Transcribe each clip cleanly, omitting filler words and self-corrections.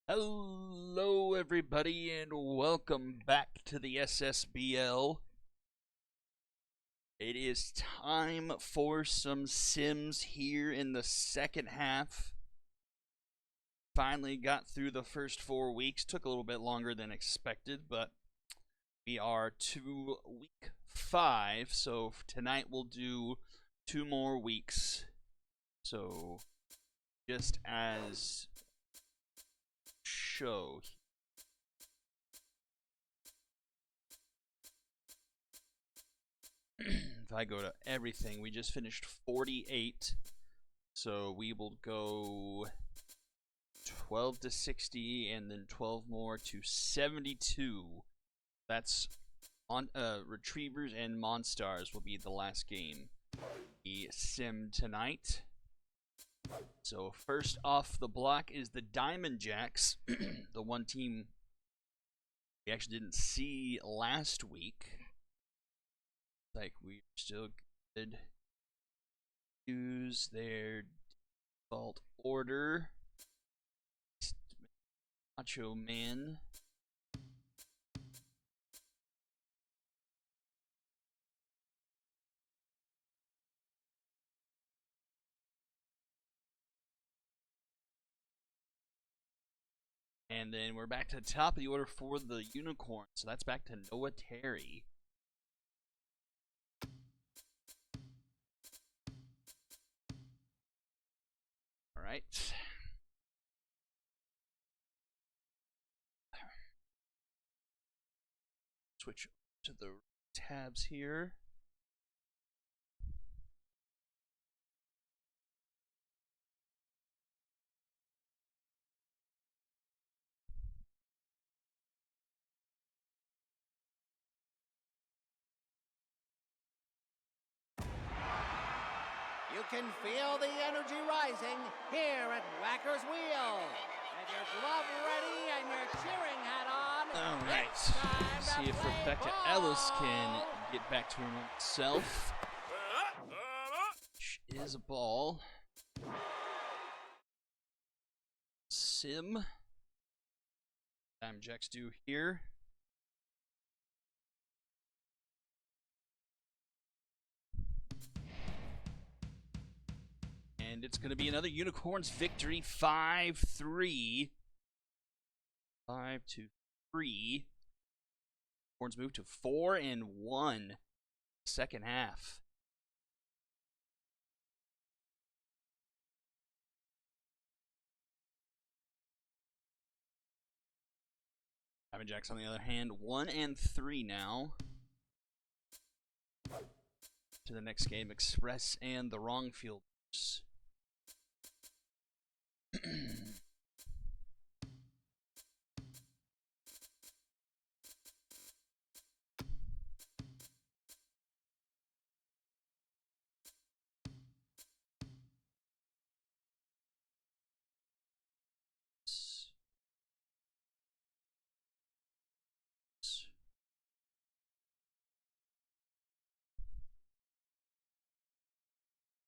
Hello, everybody, and welcome back to the SSBL. It is time for some Sims here in the second half. Finally got through the first 4 weeks. Took a little bit longer than expected, but we are to week 5, so tonight we'll do 2 more weeks. So, just as show. If I go to everything, we just finished 48, so we will go 12 to 60 and then 12 more to 72. That's on Retrievers and Monstars will be the last game we sim tonight. So first off the block is the Diamond Jacks, the one team we actually didn't see last week. Like, we still could use their default order. Macho Man. And then we're back to the top of the order for the Unicorn. So that's back to Noah Terry. Alright. Switch to the tabs here. You can feel the energy rising here at Whacker's Wheel. With your glove ready and your cheering hat on. Alright. See if Rebecca Ellis can get back to herself. She is a ball. Sim. Diamond Jacks do here. And it's going to be another Unicorns victory, 5-3. 5-3. Unicorns move to 4-1. Second half. Diamond Jacks, on the other hand, 1-3 now. To the next game, Express and the Wrongfielders.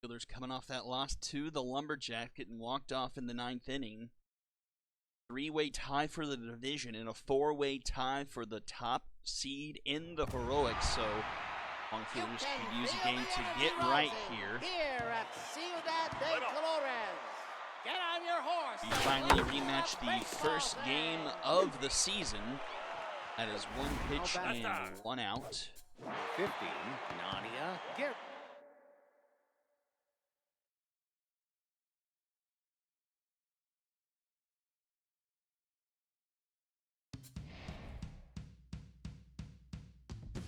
Fielders coming off that loss to the Lumberjack, getting walked off in the 9th inning. 3-way tie for the division and a 4-way tie for the top seed in the Heroics. So Wrongfielders could use a game to get right here. Here at Ciudad de Colores. Get on your horse. We finally rematch the first game of the season. That is 1 pitch and 1 out. 15, Nadia. Get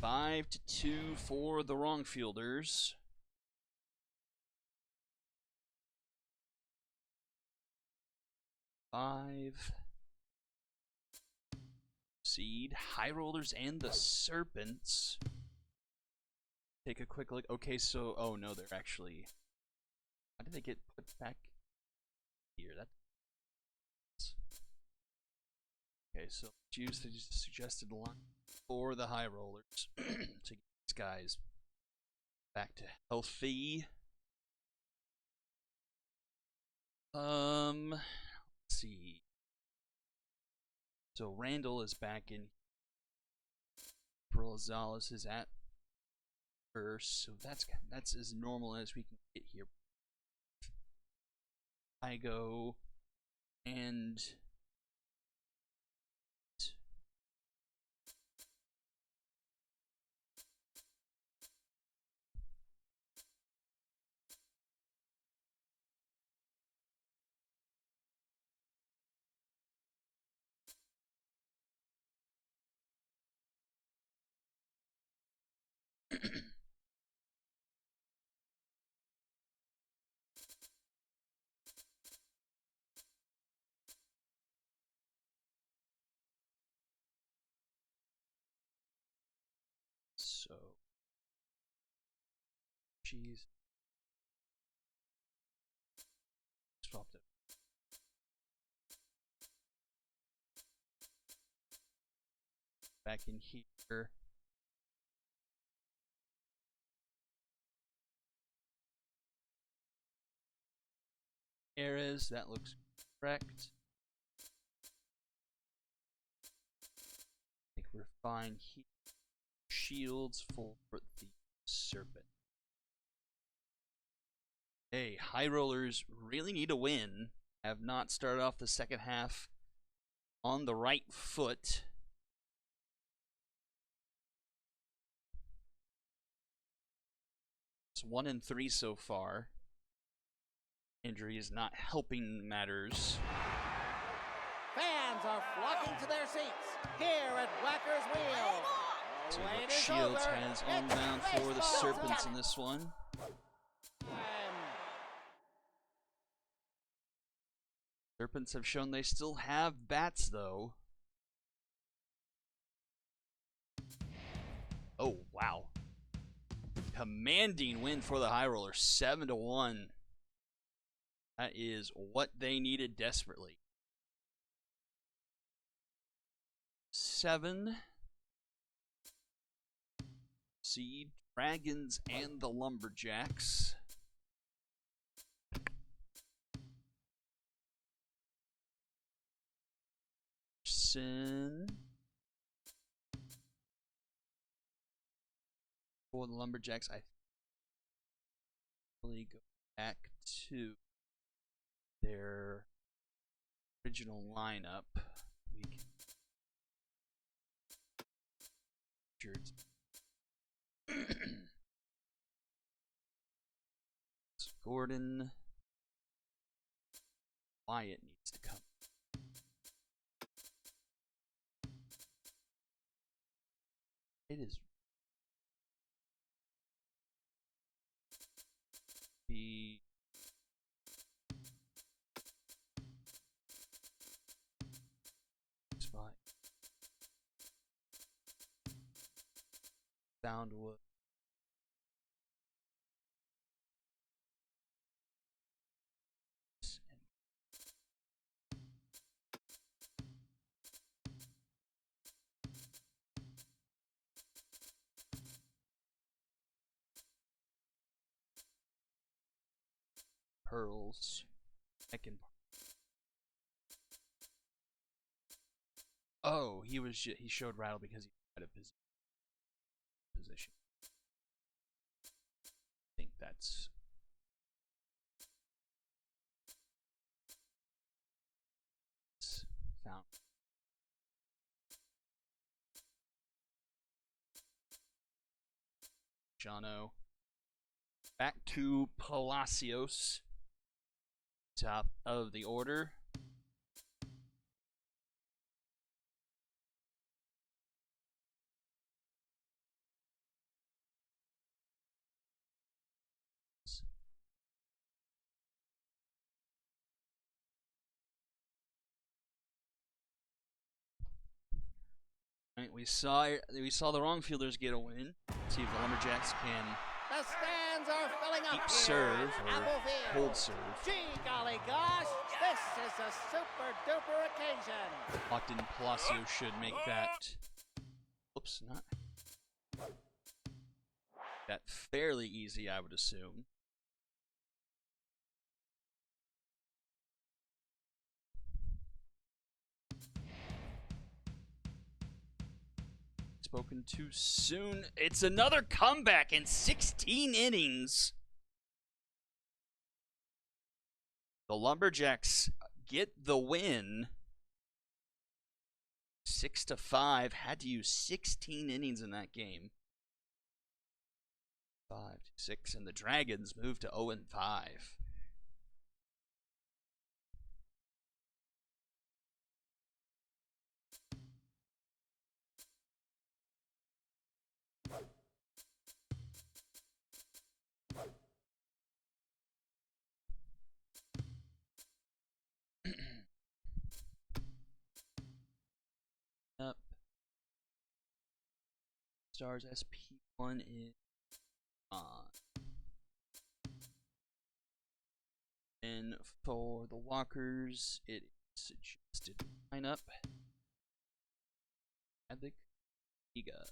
5-2 for the Wrongfielders. Seed, High Rollers, and the Serpents. Take a quick look. Okay, so oh no, they're actually. How did they get put back here? Okay, so let's use the suggested line for the High Rollers to get these guys back to healthy. Let's see. So Randall is back in. Rosales is at first, so that's as normal as we can get here. I go and so she's swapped it. Back in here. Errors, that looks correct. I think we're fine here. Shields for the Serpent. Hey, High Rollers really need a win. Have not started off the second half on the right foot. It's 1-3 so far. Injury is not helping matters. Fans are flocking to their seats here at Whacker's Wheel. So look, Shields has on down for the Serpents in this one. Serpents have shown they still have bats, though. Oh, wow. Commanding win for the High Rollers, 7-1. That is what they needed desperately. 7. See Dragons and the Lumberjacks. For the Lumberjacks, I really go back to their original lineup. We can Gordon. Wyatt needs to come. It is the spot. Soundwood. Pearls. Second. Oh, he showed Rattle because he had a position. I think that's found. Jono. Back to Palacios. Top of the order. Right, we saw the wrong fielders get a win. Let's see if the Lumberjacks can the stands are filling up keep serve or hold serve. Gee golly gosh, this is a super duper occasion. Locked in Palacio should make that. Oops, not that fairly easy, I would assume. Spoken too soon. It's another comeback in 16 innings. The Lumberjacks get the win. 6-5. Had to use 16 innings in that game. 5-6, and the Dragons move to 0-5. Up. Stars SP1 is on. And for the Walkers, it is suggested lineup. Havoc, Iga.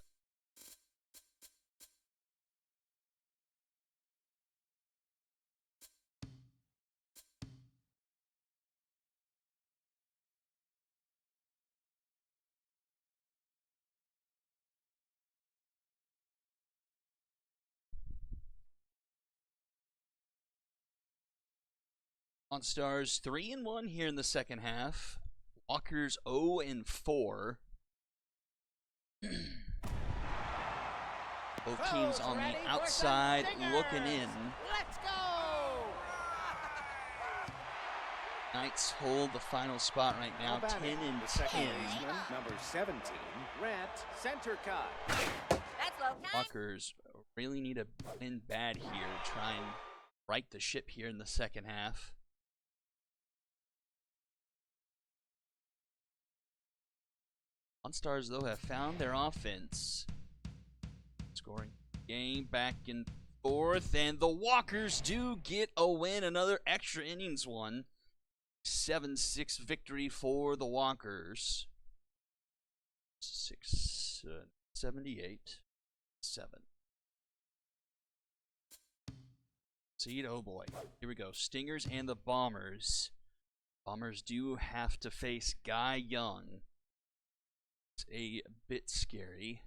On Stars, 3-1 here in the second half. Walkers 0-4. Both teams on the outside looking in. Let's go! Knights hold the final spot right now, 10-10. Number 17, Rhett center cut. That's low. Walkers really need to win bad here to try and right the ship here in the second half. Monstars, though, have found their offense. Scoring game back and forth, and the Walkers do get a win. Another extra innings one. 7-6 victory for the Walkers. 78-7. Seed, oh boy. Here we go. Stingers and the Bombers. Bombers do have to face Guy Young. It's a bit scary.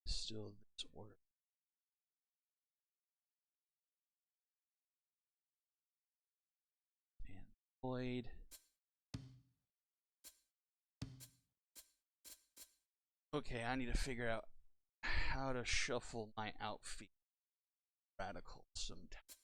Still this order. And Lloyd. Okay, I need to figure out how to shuffle my outfit. Radical sometimes.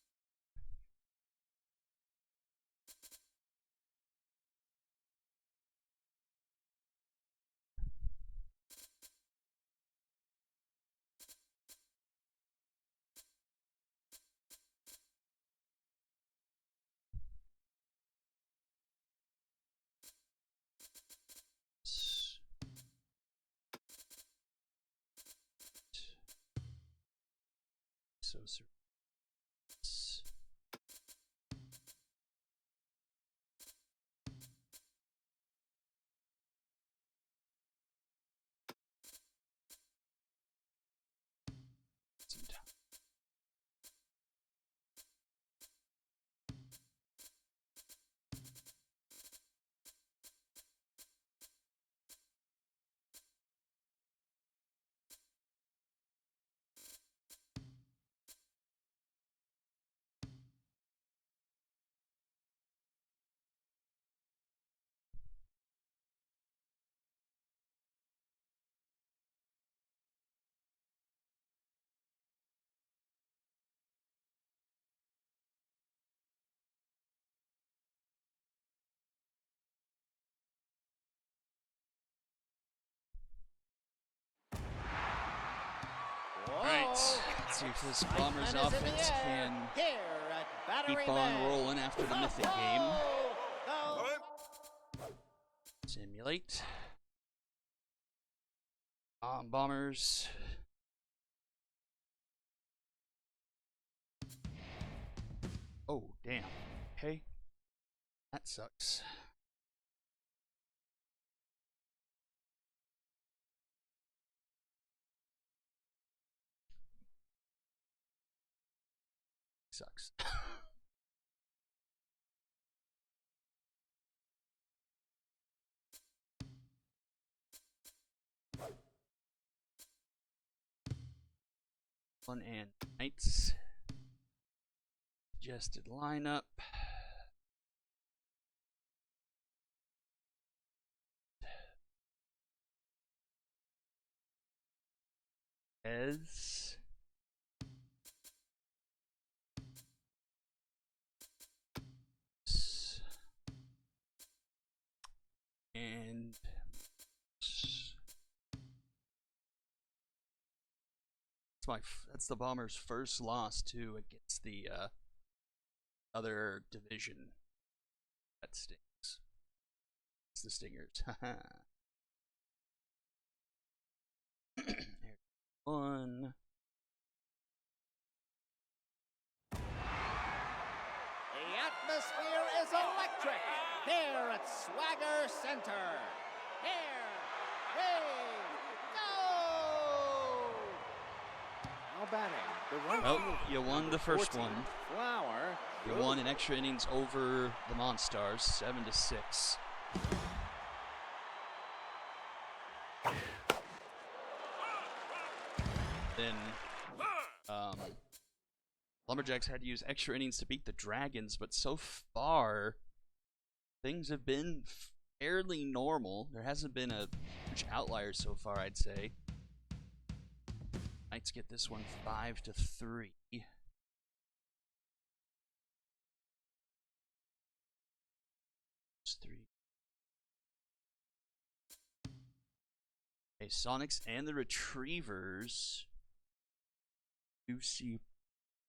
So Alright, let's see if this Bombers offense can keep on rolling after the Mythic game. Simulate. Bombers. Oh, damn. Okay. That sucks. Sucks. One and Knights. Suggested lineup. Ez. And that's the Bombers' first loss too against the other division. That stings. It's the Stingers. One. The atmosphere is electric here at Swagger Center. Here we go! Now batting, the right fielder, you won the first 14, one. Flower. You won in extra innings over the Monstars, 7-6. Then Lumberjacks had to use extra innings to beat the Dragons, but so far things have been fairly normal. There hasn't been a huge outlier so far, I'd say. Knights get this one 5-3. Okay, Sonics and the Retrievers. You see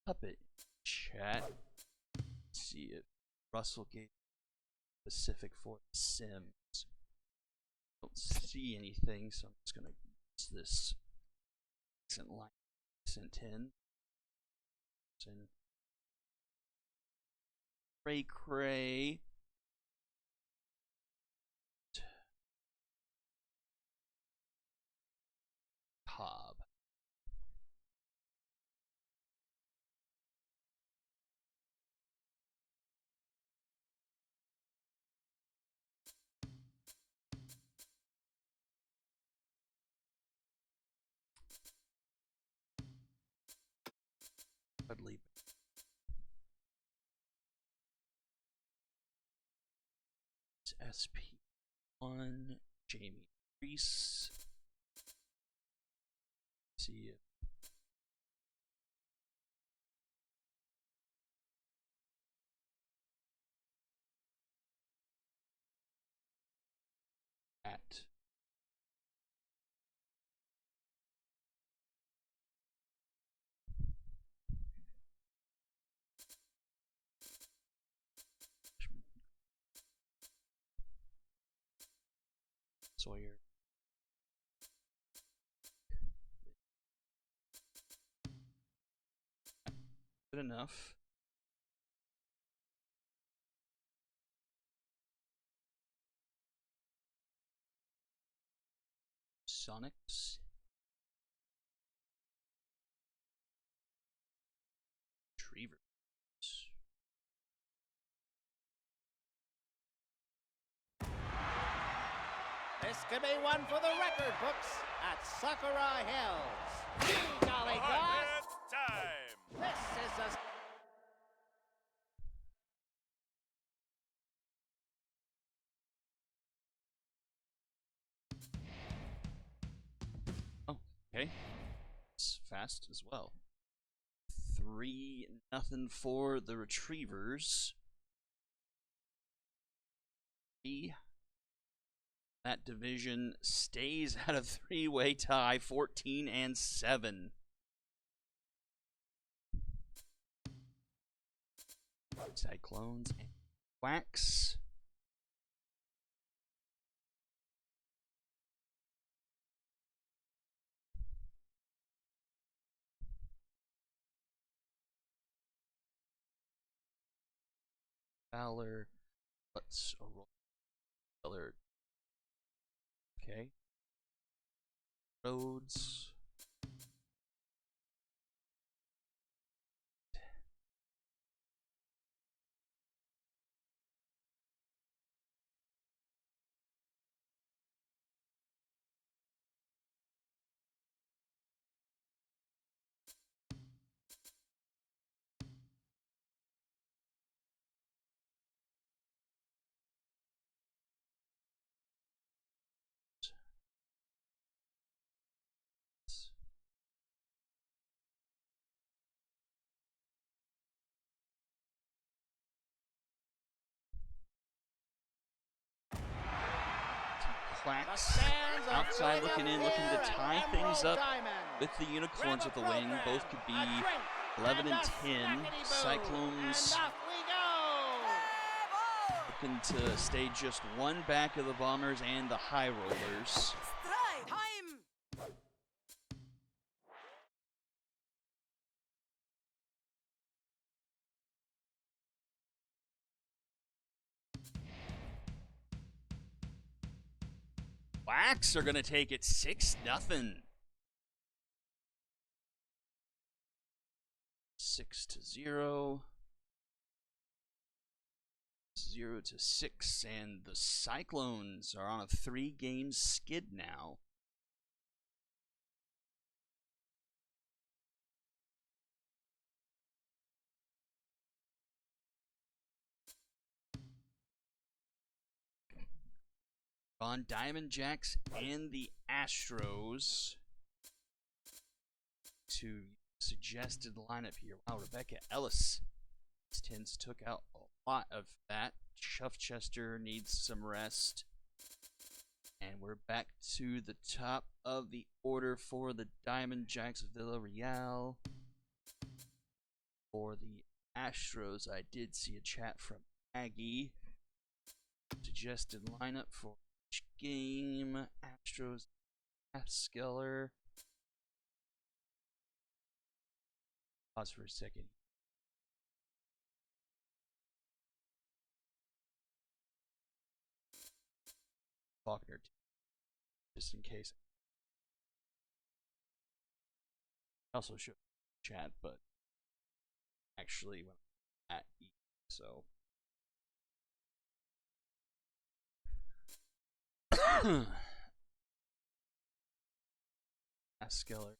Puppet chat. Let's see if Russell gave specific for the Sims. Don't see anything, so I'm just gonna use this recent line sent in. Cray. Cobb. Dudley. SP1. Jamie Reese. See if at Sawyer. Good enough. Sonics. Retrievers. This could be one for the record books at Sakura Hills. Gee, golly gosh! Time! This is a... Oh, okay. It's fast as well. 3-0 for the Retrievers. That division stays at a 3-way tie, 14-7. Cyclones and Wax. Fowler. Let's roll. Fowler. Okay. Rhodes. Quacks outside looking in, looking to tie things up with the Unicorns at the wing. Both could be 11 and 10. Cyclones looking to stay just one back of the Bombers and the High Rollers. Quacks are going to take it 6-0. 6-0. 0-6, and the Cyclones are on a 3-game skid now. On Diamond Jacks and the Astros to suggested lineup here. Wow, Rebecca Ellis took out a lot of that. Shuffchester needs some rest. And we're back to the top of the order for the Diamond Jacks of Villarreal. For the Astros, I did see a chat from Aggie. Suggested lineup for each game. Astros, Skeller. Pause for a second. Faulkner, just in case. I also should chat, but actually when I'm at E, so. Skeller.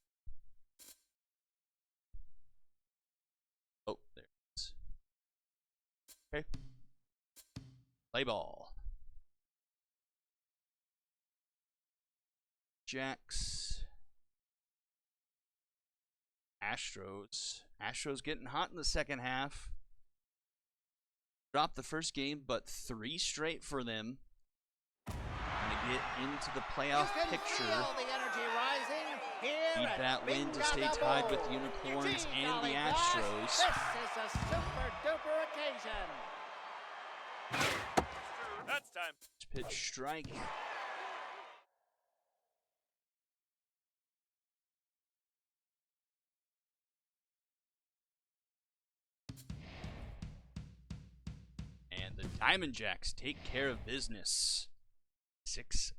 Oh, there it is. Okay. Play ball. Jacks. Astros. Astros getting hot in the second half. Dropped the first game, but 3 straight for them. Gonna get into the playoff picture. Need that win to stay tied with the Unicorns and the Astros. This is a super duper occasion. That's time. Pitch strike. And the Diamond Jacks take care of business. 6-0.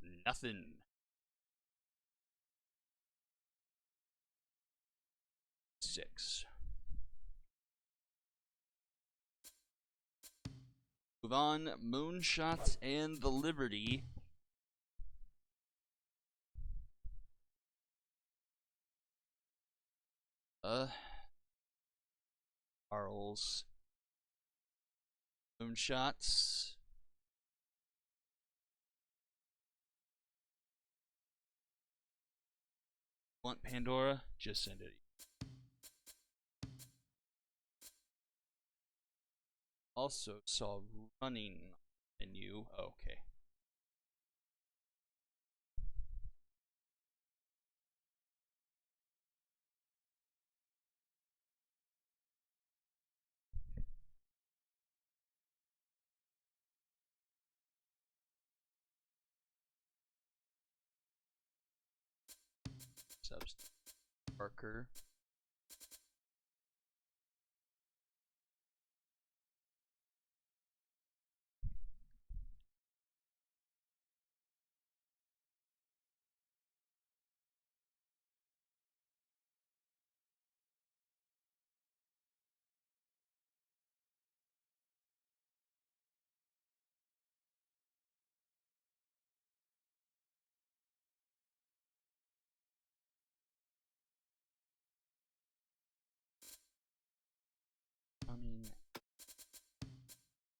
6. Move on, Moonshots and the Liberty. Charles. Moonshots. Want Pandora? Just send it. Also saw running menu. Oh, okay. Substitute Parker.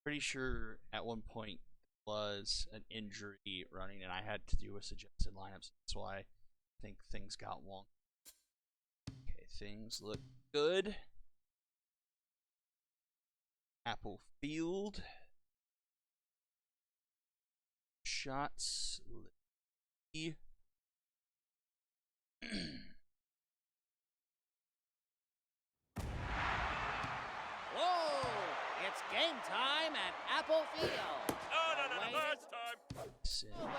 Pretty sure at one point was an injury running, and I had to do a suggested lineups. That's why I think things got wonky. Okay, things look good. Apple Field. Shots. Whoa! It's game time at Apple Field. No, it's time. Over.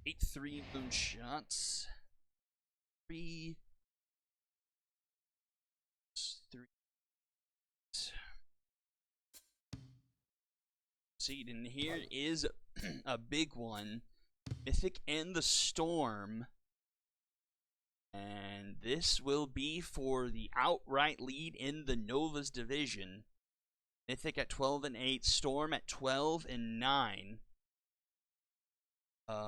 Eight 3 moonshots. 3. 3. Seed, and here is a big one. Mythic and the Storm. And this will be for the outright lead in the Novas division. Mythic at 12 and 8, Storm at 12 and 9. Let's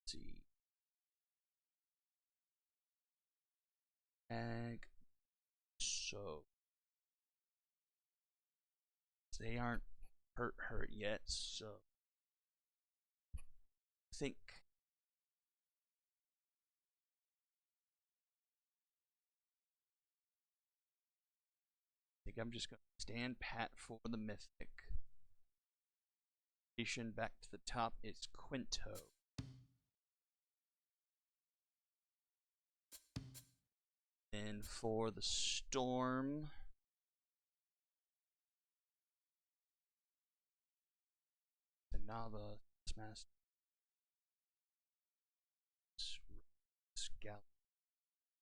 see. So they aren't hurt yet, so I think I'm just gonna stand pat for the Mythic. Back to the top is Quinto. And for the Storm, the Nava Smash Scout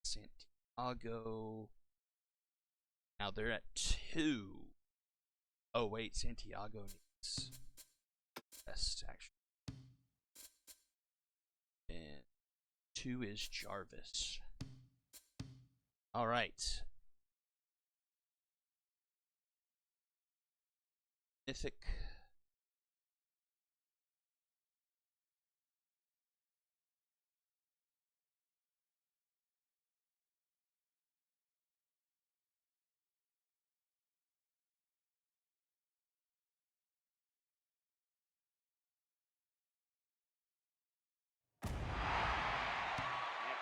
Santiago. Now they're at 2. Oh wait, Santiago needs best actually. And 2 is Jarvis. All right. Mythic.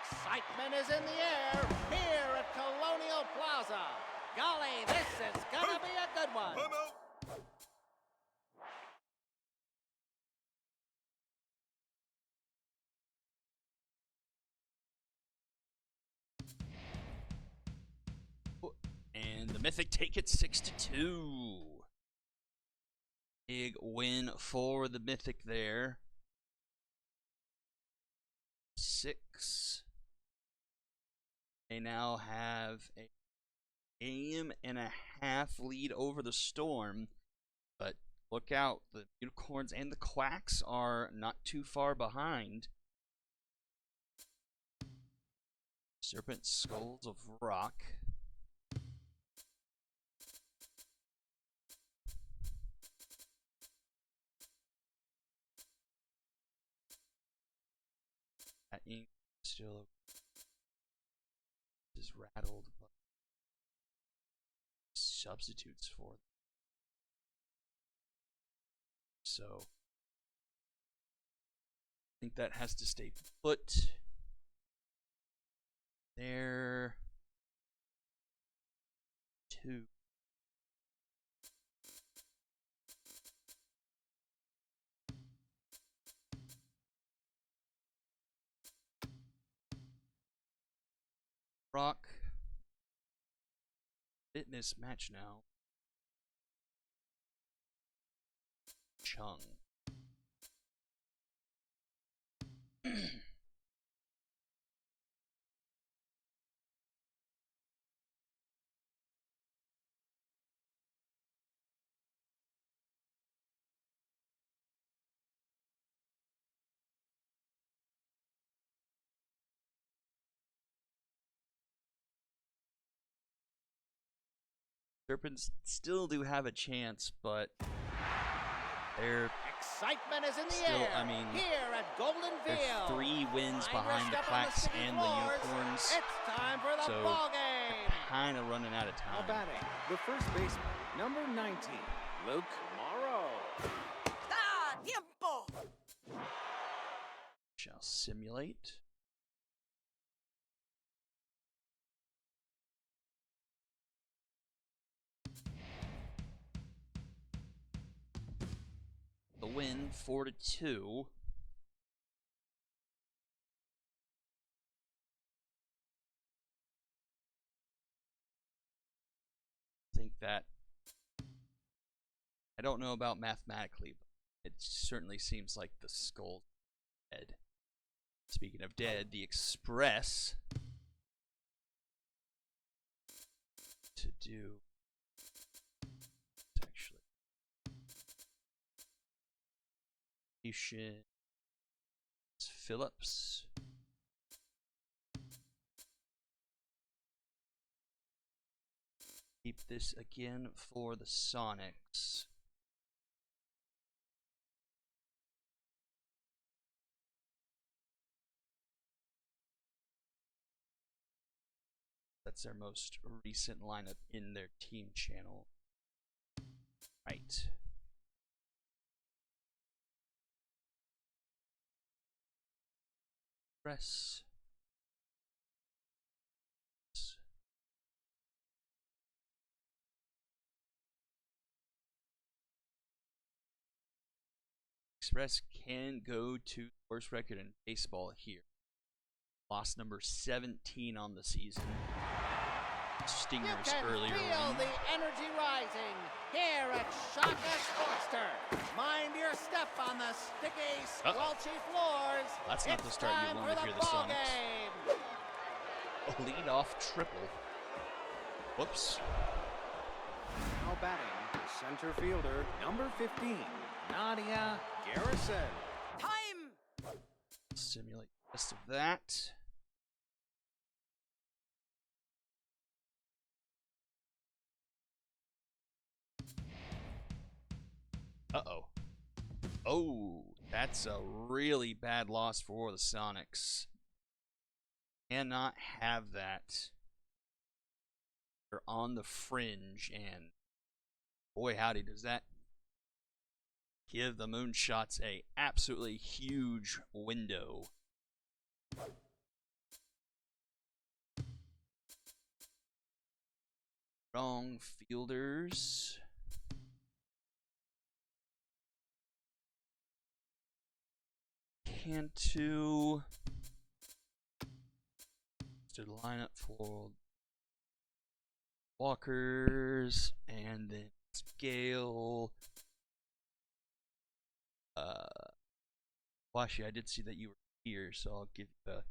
Excitement is in the air here at Colonial Plaza. Golly, this is gonna be a good one. And the Mythic take it 6-2. Big win for the Mythic there. 6. They now have a game and a half lead over the Storm. But look out, the Unicorns and the Quacks are not too far behind. Serpent Skulls of Rock. That ink still is rattled, but substitutes for them. So I think that has to stay put. There. 2. Rock. Fitness match now. Chung. Serpents still do have a chance, but they're Excitement is in the still, air I mean, here at Golden they're Field. 3 wins behind the Step on Quacks city and the floors. Unicorns. It's time for the So ball game. kind of running out of Now time. batting, the first baseman, number 19, Luke Morrow. ¡Ah, tiempo! simulate. The win 4-2. I think that, I don't know about mathematically, but it certainly seems like the skull dead. Speaking of dead, the Express to do actually Phillips. Keep this again for the Sonics. That's their most recent lineup in their team channel. Right. Press. Express can go to the worst record in baseball here. Loss number 17 on the season. Stingers You can earlier feel win. the energy rising here at Shaka Sportster. Mind your step on the sticky, squelchy floors. That's not it's the start you time want for to hear the ball Sonics. game. A lead-off triple. Whoops. Now batting, center fielder, number 15, Nadia Garrison. Time! Simulate the rest of that. Uh-oh. Oh, that's a really bad loss for the Sonics. Cannot have that. They're on the fringe, and boy howdy does that give the Moonshots a absolutely huge window. Wrong fielders. Cantu. Stood lineup for Walkers, and then Scale. Washi, I did see that you were here, so I'll give you a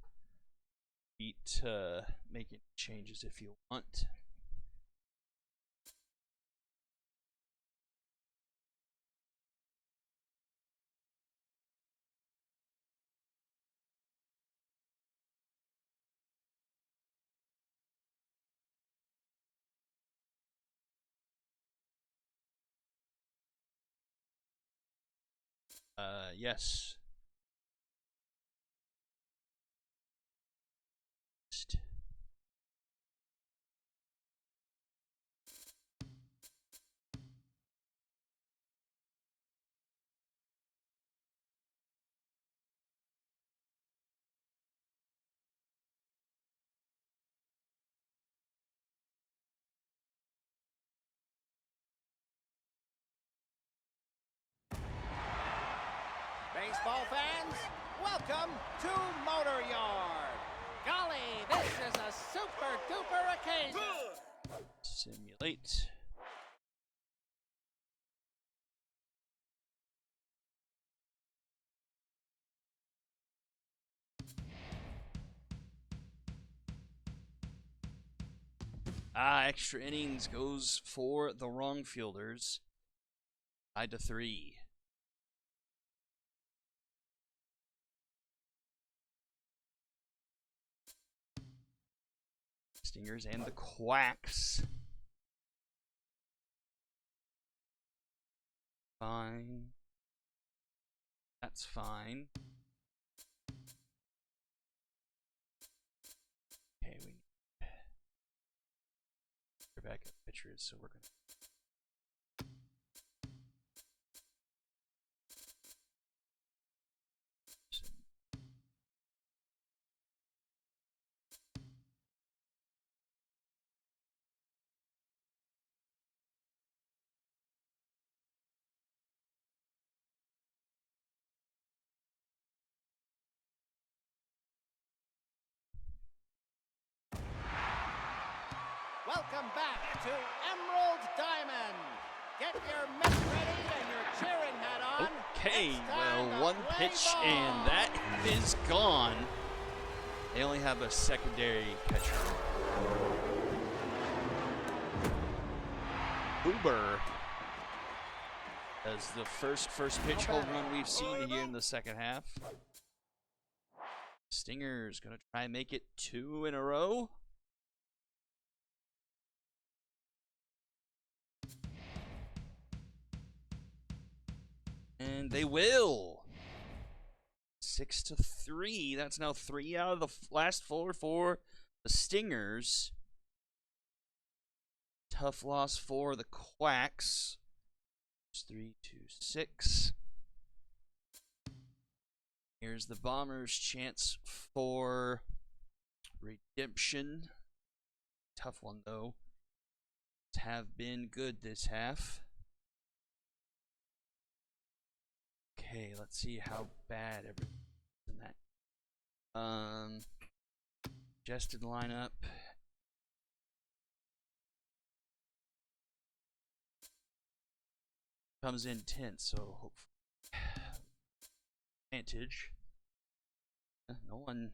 beat to make any changes if you want. Yes. Baseball fans, welcome to Motor Yard. Golly, this is a super duper occasion. Simulate. Extra innings goes for the wrong fielders. 5-3. Stingers and the Quacks. Fine. That's fine. Okay, we need backup pitchers, so we're gonna Welcome back to Emerald Diamond. Get your mitts ready and your cheering hat on. Okay, It's time well, to one play pitch ball. and that is gone. They only have a secondary catcher. Uber as the first pitch home run we've seen here in the second half. Stinger's gonna try and make it 2 in a row. And they will. 6-3. That's now 3 out of the last 4 for the Stingers. Tough loss for the Quacks. 3-6. Here's the Bombers' chance for redemption. Tough one, though. Have been good this half. Okay, let's see how bad everything in that. Suggested lineup. Comes in 10, so hopefully advantage. No one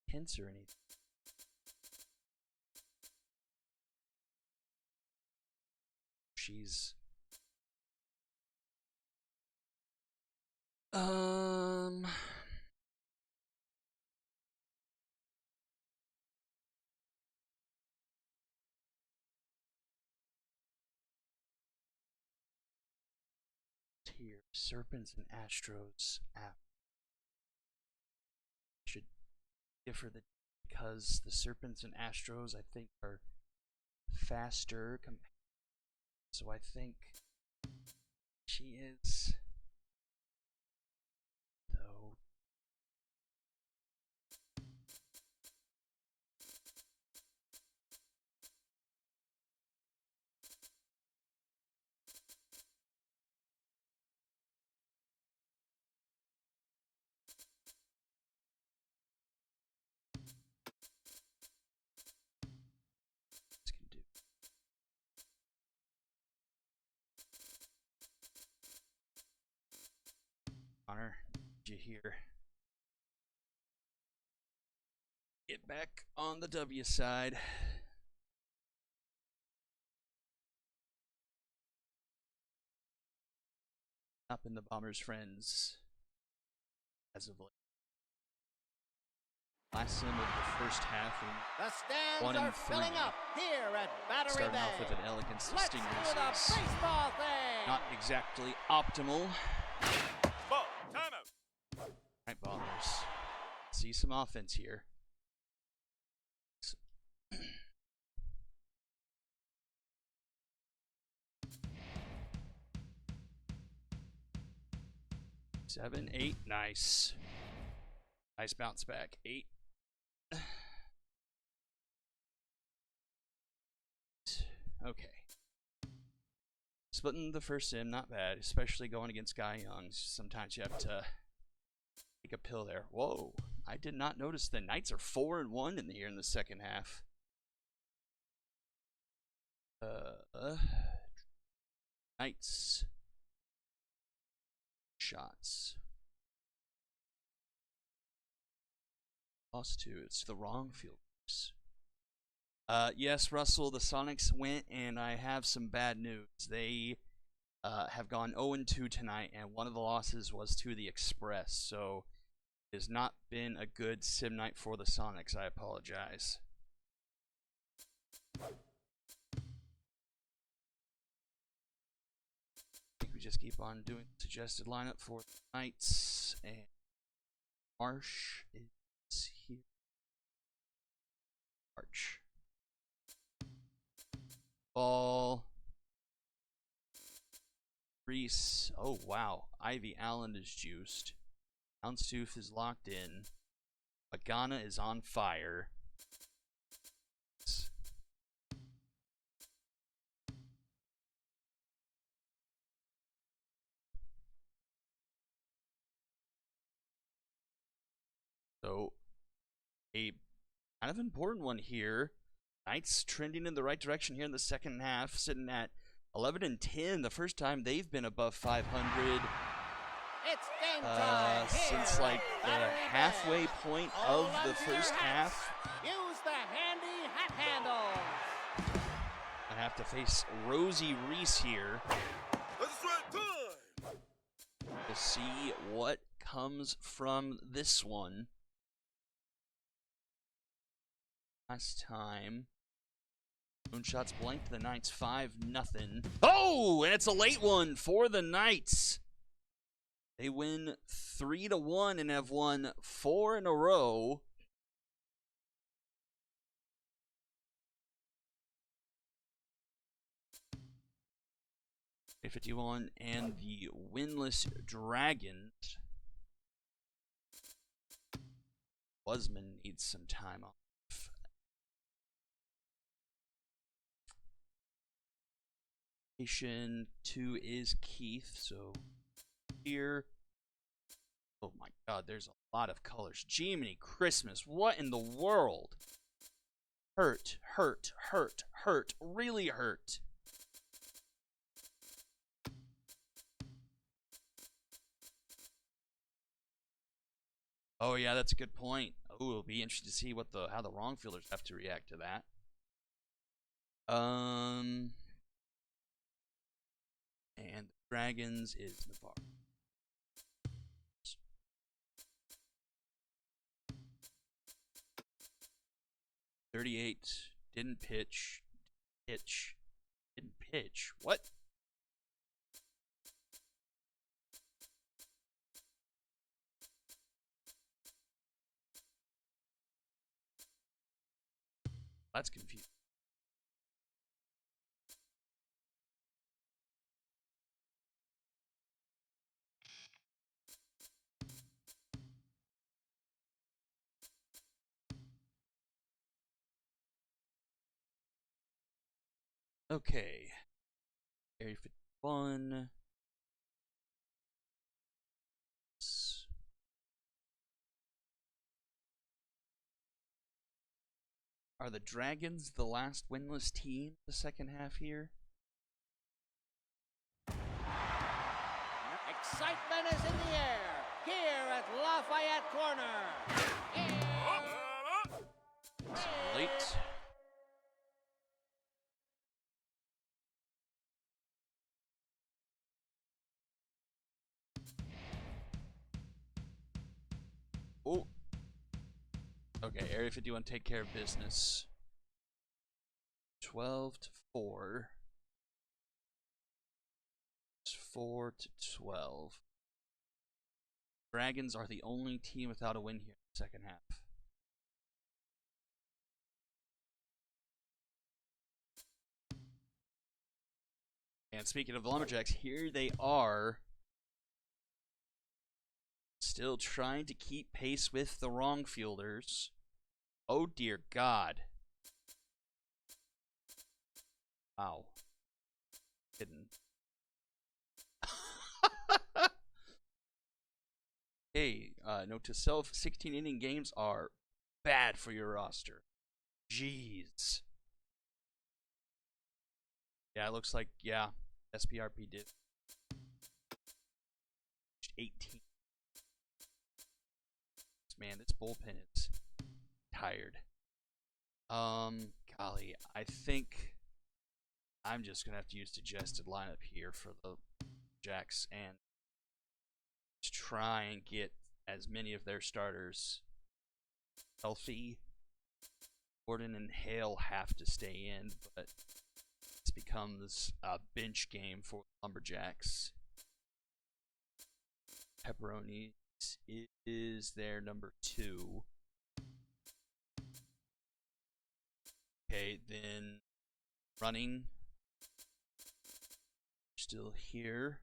hints or anything. She's here. Serpents and Astros app should differ because the Serpents and Astros I think are faster. So I think she is though. Can do. Connor, did you hear? Get back on the W side. Up in the Bombers' friends as of late. Last sim of the first half. The stands 1 are and 3. filling up here at Battery Starting Bay. off with an L against the Let's Stingers. do the baseball thing. Not exactly optimal. Ball. Timeout. Right, Bombers. See some offense here. Seven, 8, nice. Nice bounce back. 8. Okay. Splitting the first sim, not bad, especially going against Guy Young. Sometimes you have to take a pill there. Whoa, I did not notice the Knights are 4-1 in the year in the second half. Knights. Shots. Lost 2. It's the wrong field. Yes, Russell, the Sonics went, and I have some bad news. They have gone 0-2 tonight, and one of the losses was to the Express, so it has not been a good sim night for the Sonics. I apologize. I think we just keep on doing the suggested lineup for the Knights, and Marsh is here. March. Ball. Reese. Oh, wow. Ivy Allen is juiced. Houndstooth is locked in. Agana is on fire. So, a kind of important one here. Knights trending in the right direction here in the second half, sitting at 11-10. The first time they've been above 500 It's game time. since like the halfway point of the first half. Use the handy hat handles. I have to face Rosie Reese here. We'll see what comes from this one. Last time, moonshots blanked the Knights 5-0. Oh, and it's a late one for the Knights. They win 3-1 and have won 4 in a row. A51 and the winless Dragons. Wasman needs some time off. 2 is Keith, so here. Oh my god, there's a lot of colors. Jiminy Christmas, what in the world? Hurt, hurt, hurt, hurt, really hurt. Oh yeah, that's a good point. Oh, it'll be interesting to see what how the wrong fielders have to react to that. And the Dragons is Navarre. 38 didn't pitch. Didn't pitch. What? That's confusing. Okay. Area 51. Are the Dragons the last winless team the second half here? Excitement is in the air here at Lafayette Corner. It's late. Oh. Okay, Area 51 take care of business. 12-4. It's 4-12. Dragons are the only team without a win here in the second half. And speaking of the Lumberjacks, here they are. Still trying to keep pace with the wrong fielders. Oh dear God. Wow. Hidden. Hey, note to self, 16 inning games are bad for your roster. Jeez. Yeah, it looks like, yeah, SPRP did. 18. Man, this bullpen is tired. Golly, I think I'm just gonna have to use suggested lineup here for the Jacks and to try and get as many of their starters healthy. Gordon and Hale have to stay in, but this becomes a bench game for Lumberjacks. Pepperoni is their number 2. Okay, then running. Still here.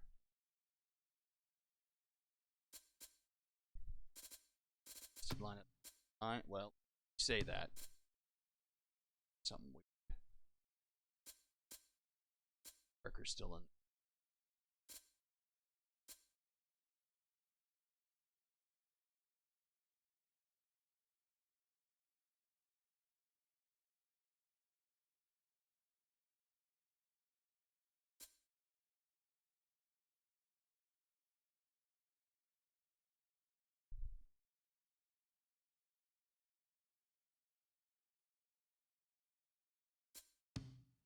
Line up. Well, you say that. Something weird. Parker's still in.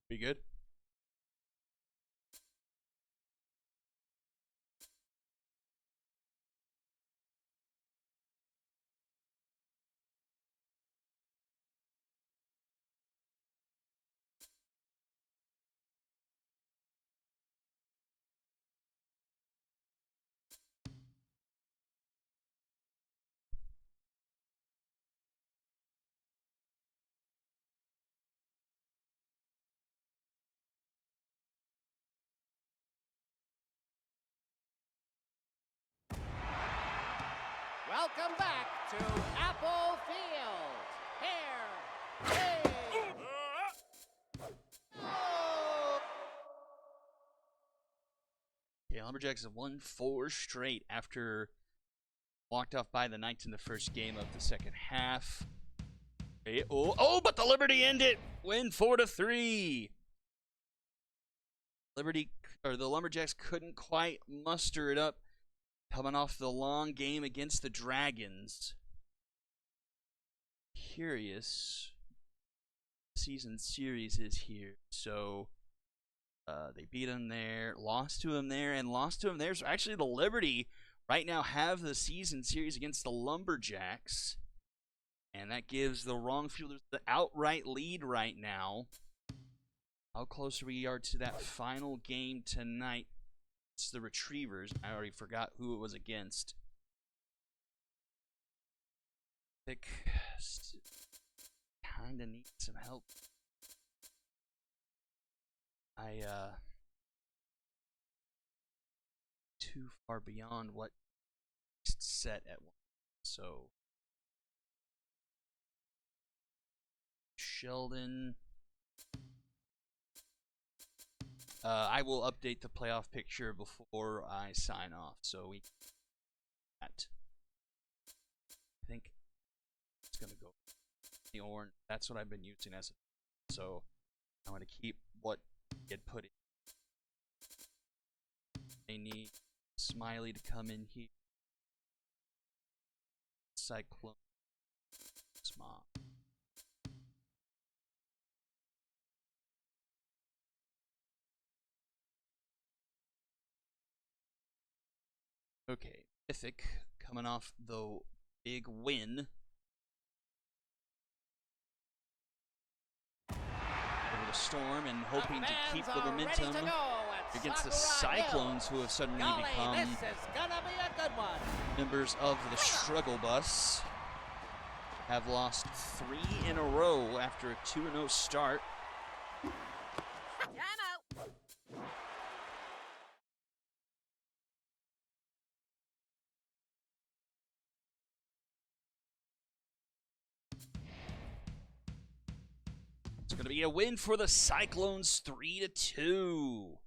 Be good? Welcome back to Apple Field. Here, hey, oh! Okay, Lumberjacks have won 4 straight after walked off by the Knights in the first game of the second half. Okay, but the Liberty end it. Win 4-3. The Lumberjacks couldn't quite muster it up, coming off the long game against the Dragons. Curious. Season series is here, so they beat them there, lost to them there, and lost to them there. So actually, the Liberty right now have the season series against the Lumberjacks, and that gives the Wrongfielders the outright lead right now. How close we are to that final game tonight? It's the Retrievers. I already forgot who it was against. I think kind of need some help. Too far beyond what set at one. So Sheldon. I will update the playoff picture before I sign off, so we that. I think it's gonna go the orange. That's what I've been using as a, so I'm gonna keep what it put in. They need Smiley to come in here. Cyclone. Smart. Okay, Mythic coming off the big win over the Storm and hoping to keep the momentum against the Cyclones, who have suddenly become members of the Struggle Bus. Have lost 3 in a row after a 2-0 start. It's going to be a win for the Cyclones, 3-2.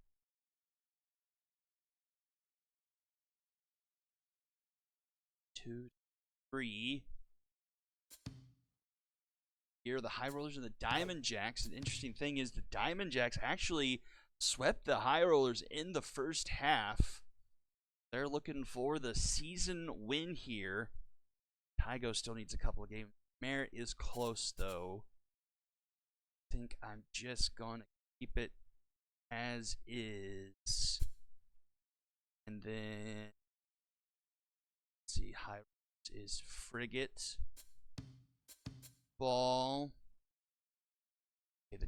Here, the High Rollers and the Diamond Jacks. An interesting thing is the Diamond Jacks actually swept the High Rollers in the first half. They're looking for the season win here. Tygo still needs a couple of games. Merritt is close, though. I think I'm just going to keep it as is. And then, let's see, High Rollers is Frigate. Ball. Okay, the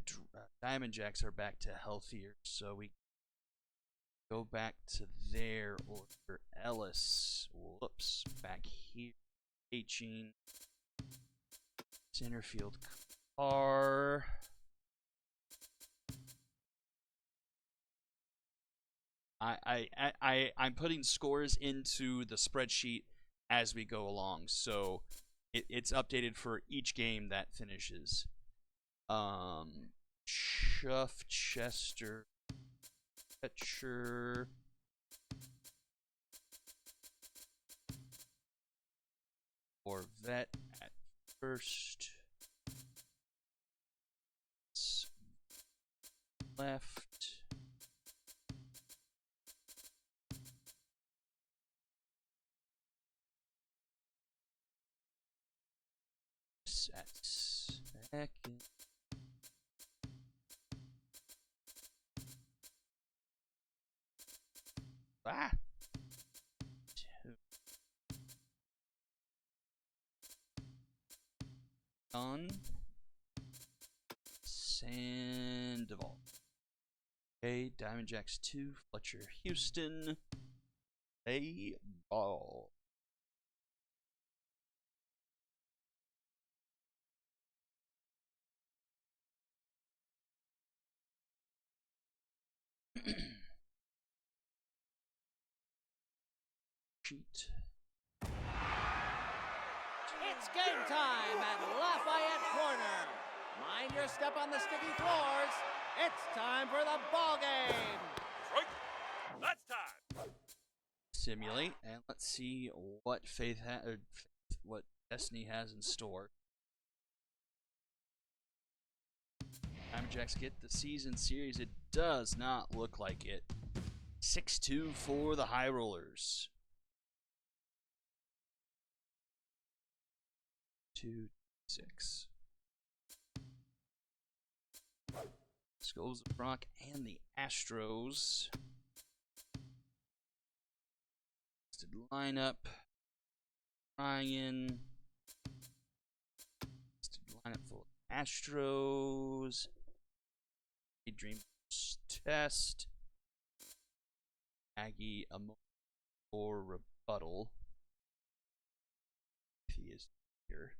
Diamond Jacks are back to healthier, so we go back to their order. Ellis, whoops, back here. H-ing. Centerfield Carr. I'm putting scores into the spreadsheet as we go along, so it's updated for each game that finishes. Chuff, Chester, Etcher, Corvette at first. Left. At second. Ah. 2. Done. Sandoval. Okay, Diamond Jacks 2, Fletcher Houston. A ball. Cheat. It's game time at Lafayette Corner. Mind your step on the sticky floors. It's time for the ball game. Strike. That's time. Simulate, and let's see what what Destiny has in store. Diamondbacks get the season series. It does not look like it. 6-2 for the High Rollers. 2-6. Skulls of Rock and the Astros. Lineup. Ryan. Lineup full of Astros. Dream Test. Aggie or rebuttal. If he is here.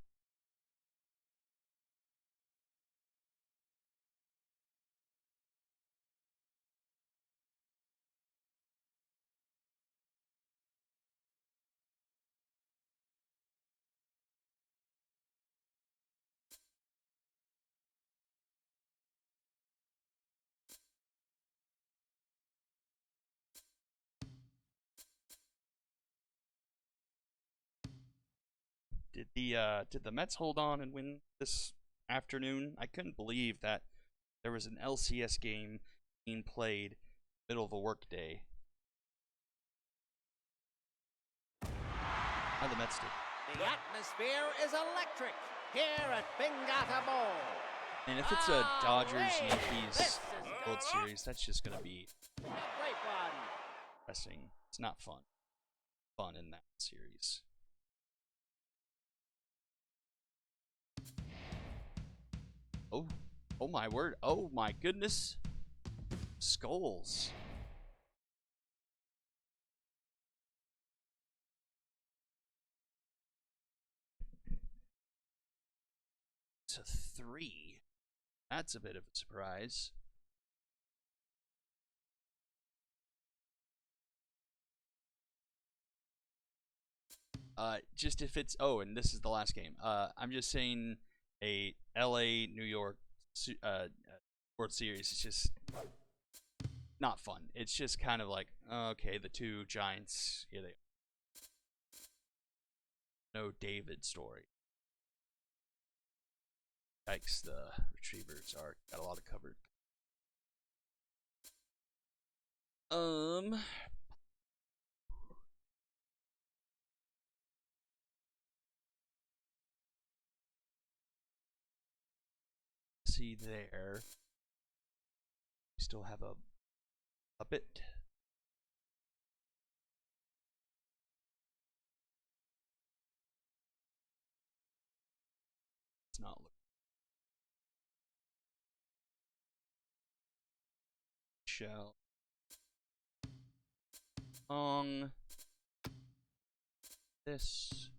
Did the Mets hold on and win this afternoon? I couldn't believe that there was an LCS game being played middle of a work day. How the Mets did. The atmosphere is electric here at Bingata Bowl. And if it's a Dodgers This Yankees is World Series, that's just gonna be a great one. depressing. It's not fun. Fun in that series. Oh my word. Oh my goodness. Skulls. It's a 3. That's a bit of a surprise. Just if it's and this is the last game. I'm just saying a LA New York World Series is just not fun. It's just kind of like, okay, the two Giants, here they are. No David story. Yikes, the Retrievers got a lot of covered. See there. We still have a bit. It's not looking. Shell. On this.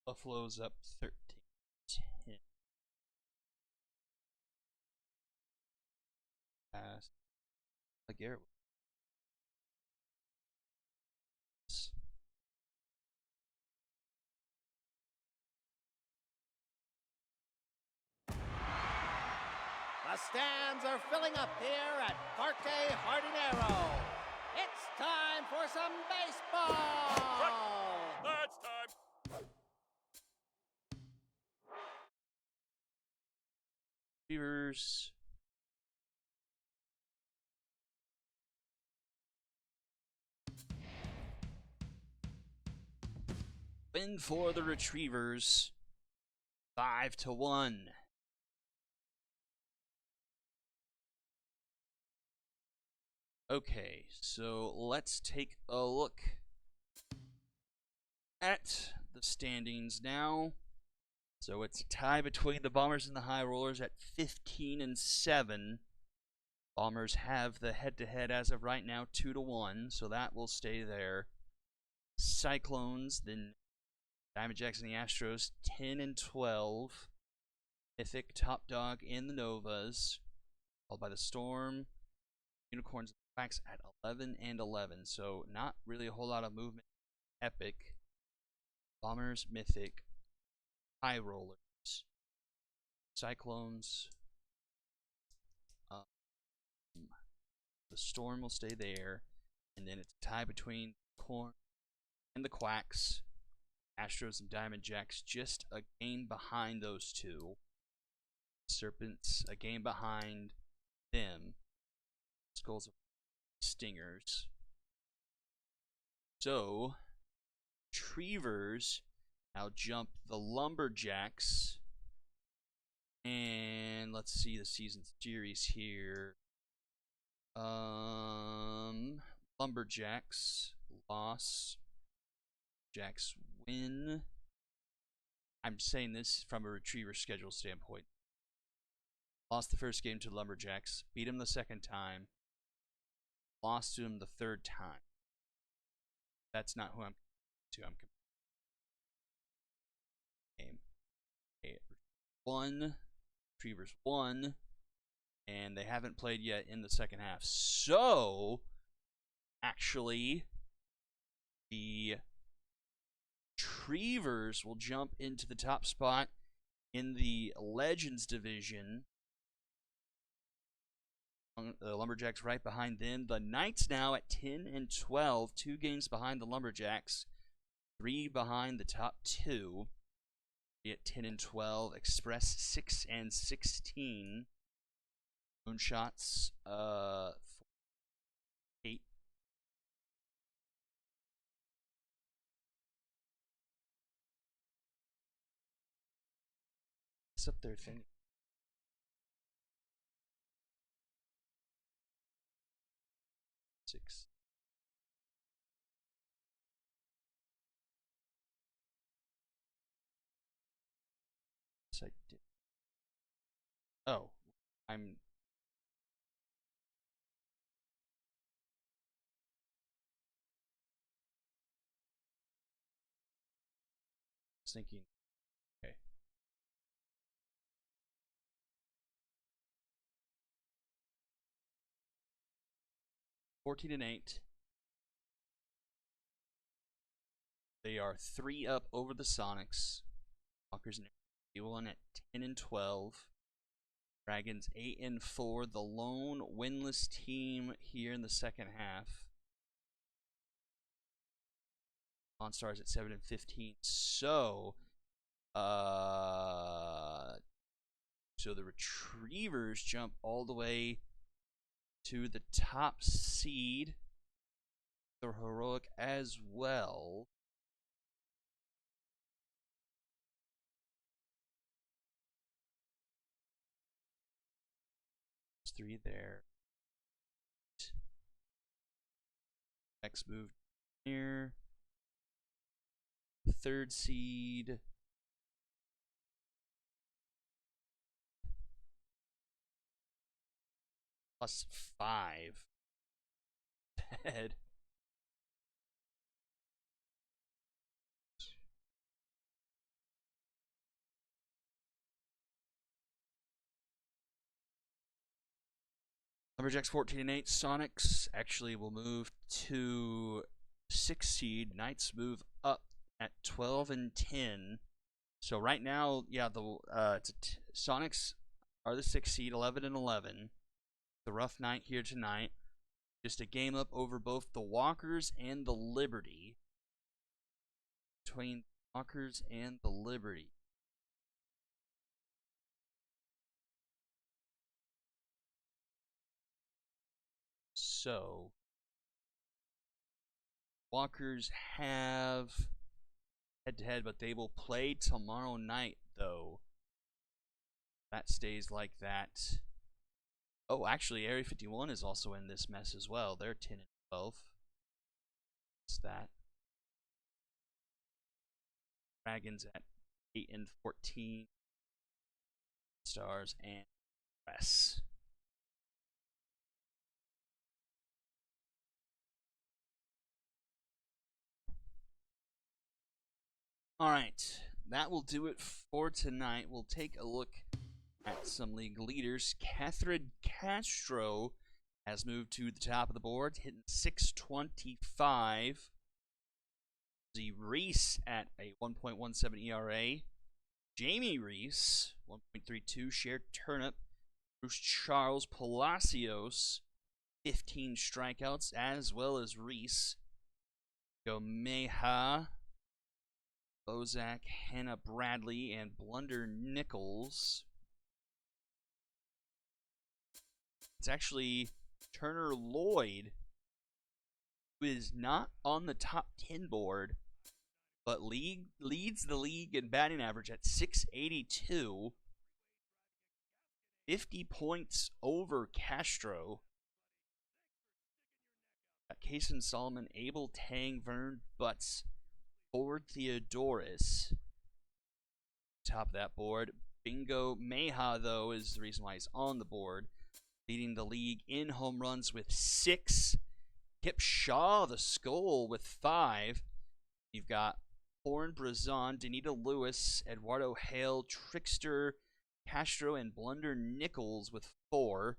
Buffalo's up 13-10. Garrett. The stands are filling up here at Parque Jardinero. It's time for some baseball! That's time. Retrievers. Win for the Retrievers. 5-1. Okay, so let's take a look at the standings now. So it's a tie between the Bombers and the High Rollers at 15-7. Bombers have the head-to-head as of right now 2-1, so that will stay there. Cyclones, then Diamondbacks and the Astros 10-12. Mythic top dog in the Novas, followed by the Storm, Unicorns, and Quacks at 11-11. So not really a whole lot of movement. Epic, Bombers, Mythic, High Rollers, Cyclones. The Storm will stay there, and then it's a tie between Corn and the Quacks. Astros and Diamondbacks just a game behind those two. Serpents a game behind them. Skulls of Stingers. So, Retrievers now jump the Lumberjacks. And let's see the season series here. Lumberjacks loss. Jacks win. I'm saying this from a Retriever schedule standpoint. Lost the first game to Lumberjacks. Beat them the second time. Lost to them the third time. That's not who I'm to. I'm game. Okay, won. Retrievers won. And they haven't played yet in the second half. So, actually, the Retrievers will jump into the top spot in the Legends division. The Lumberjacks right behind them. The Knights now at 10-12, 2 games behind the Lumberjacks, 3 behind the top 2. At 10-12, Express 6-16. Moonshots 8. What's up there thing? Six. Yes, I did. Oh, I'm thinking. Okay. (14-8). They are 3 up over the Sonics. Walkers and Ewell at 10-12. Dragons 8-4. The lone winless team here in the second half. Monstars at 7-15. So the Retrievers jump all the way to the top seed. The Heroic as well. There's 3 there. Next move here. The 3rd seed. +5. Head. Lumberjacks 14-8. Sonics actually will move to 6 seed. Knights move up at 12-10. So right now, yeah, the Sonics are the 6 seed, 11 and 11. The rough night here tonight. Just a game up over both the Walkers and the Liberty. Between the Walkers and the Liberty. So, Walkers have head-to-head, but they will play tomorrow night, though. That stays like that. Oh, actually, Area 51 is also in this mess as well. They're 10 and 12. What's that? Dragons at 8 and 14. Stars and S. All right, that will do it for tonight. We'll take a look at some league leaders. Catherine Castro has moved to the top of the board, hitting 625. Reese at a 1.17 ERA. Jamie Reese, 1.32. Shared Turnip. Bruce Charles Palacios, 15 strikeouts, as well as Reese. Gomeha, Bozak, Hannah Bradley, and Blunder Nichols. It's actually Turner Lloyd, who is not on the top 10 board, but leads the league in batting average at 682. 50 points over Castro. Kaysen Solomon, Abel Tang, Vern Butts, Ford Theodoris. Top of that board. Bingo Meha, though, is the reason why he's on the board. Leading the league in home runs with 6. Kip Shaw, the Skull, with 5. You've got Horn Brazon, Danita Lewis, Eduardo Hale, Trickster, Castro, and Blunder Nichols with 4.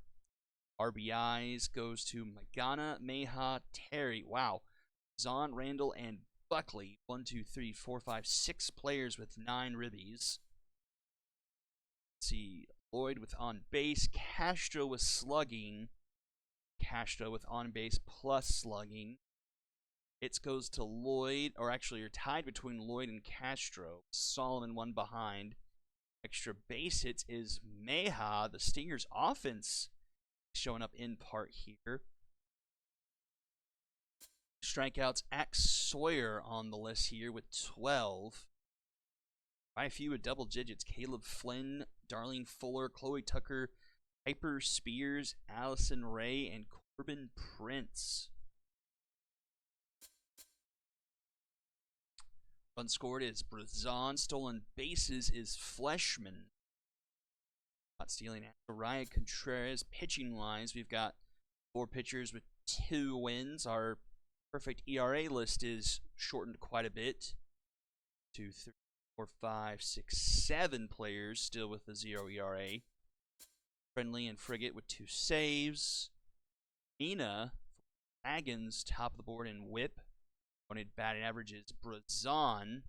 RBIs goes to Magana, Meha, Terry. Wow. Zahn, Randall, and Buckley. 1, 2, 3, 4, 5, 6 players with 9 ribbies. Let's see. Lloyd with on base. Castro with slugging. Castro with on base plus slugging. It goes to Lloyd, or actually you're tied between Lloyd and Castro. Solomon one behind. Extra base hits is Meha. The Stingers offense showing up in part here. Strikeouts, Axe Sawyer on the list here with 12. By a few with double digits, Caleb Flynn, Darlene Fuller, Chloe Tucker, Piper Spears, Allison Ray, and Corbin Prince. Unscored is Brazon. Stolen bases is Fleshman. Not stealing. Ryan Contreras. Pitching wise, we've got 4 pitchers with 2 wins. Our perfect ERA list is shortened quite a bit. 2, 3, 4, 5, 6, 7 players still with a 0 ERA. Friendly and Frigate with 2 saves. Nina, Dragons, top of the board in whip. Wanted batting average is Brazon.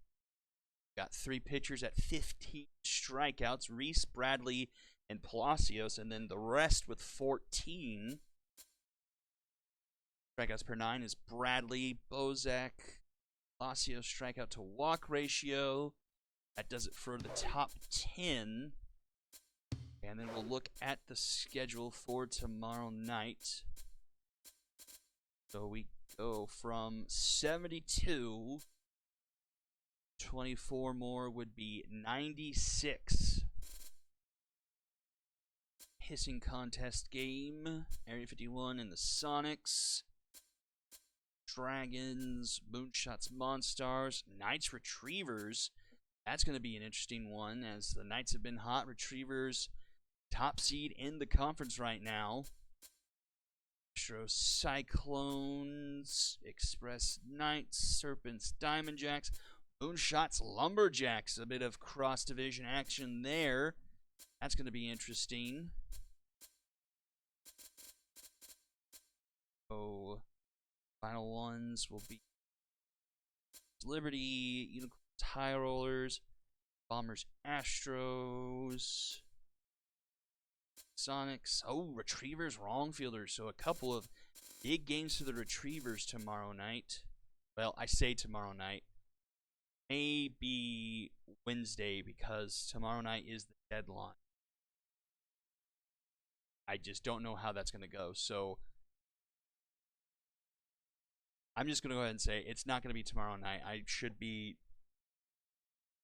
Got 3 pitchers at 15 strikeouts. Reese, Bradley, and Palacios, and then the rest with 14. Strikeouts per 9 is Bradley, Bozak, Palacios strikeout to walk ratio. That does it for the top 10. And then we'll look at the schedule for tomorrow night. So we go from 72. 24 more would be 96. Hissing contest game. Area 51 and the Sonics. Dragons, Moonshots, Monstars, Knights, Retrievers. That's going to be an interesting one as the Knights have been hot. Retrievers, top seed in the conference right now. Astro Cyclones, Express Knights, Serpents, Diamond Jacks, Moonshots, Lumberjacks. A bit of cross-division action there. That's going to be interesting. So, final ones will be Liberty, Unicorns, High Rollers, Bombers, Astros. Sonics. Oh, Retrievers, wrong fielders. So a couple of big games for the Retrievers tomorrow night. Well, I say tomorrow night. Maybe Wednesday, because tomorrow night is the deadline. I just don't know how that's going to go. So I'm just going to go ahead and say it's not going to be tomorrow night. I should be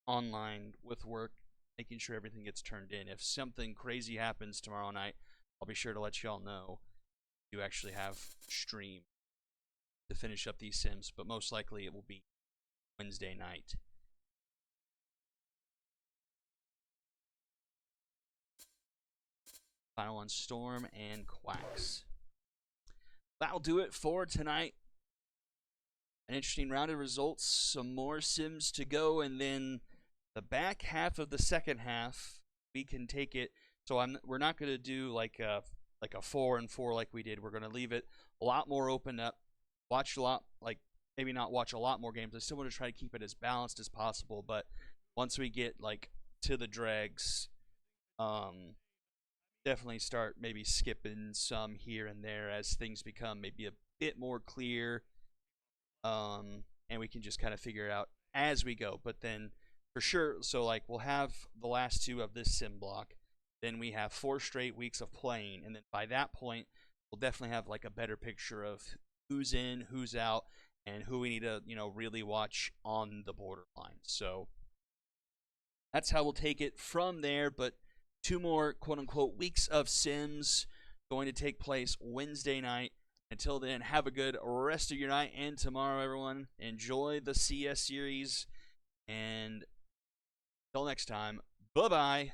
online with work, making sure everything gets turned in. If something crazy happens tomorrow night, I'll be sure to let y'all know. You actually have stream to finish up these sims, but most likely it will be Wednesday night. Final on Storm and Quacks. That'll do it for tonight. An interesting round of results, some more sims to go, and then the back half of the second half, we can take it. So we're not going to do like a 4-4 like we did. We're going to leave it a lot more open up. Watch a lot, like maybe not watch a lot more games. I still want to try to keep it as balanced as possible. But once we get like to the dregs, definitely start maybe skipping some here and there as things become maybe a bit more clear. And we can just kind of figure it out as we go. But then for sure, so like we'll have the last 2 of this sim block. Then we have 4 straight weeks of playing. And then by that point, we'll definitely have like a better picture of who's in, who's out, and who we need to, really watch on the borderline. So that's how we'll take it from there. But 2 more quote-unquote weeks of sims going to take place Wednesday night. Until then, have a good rest of your night and tomorrow, everyone. Enjoy the CS series. And until next time, bye-bye.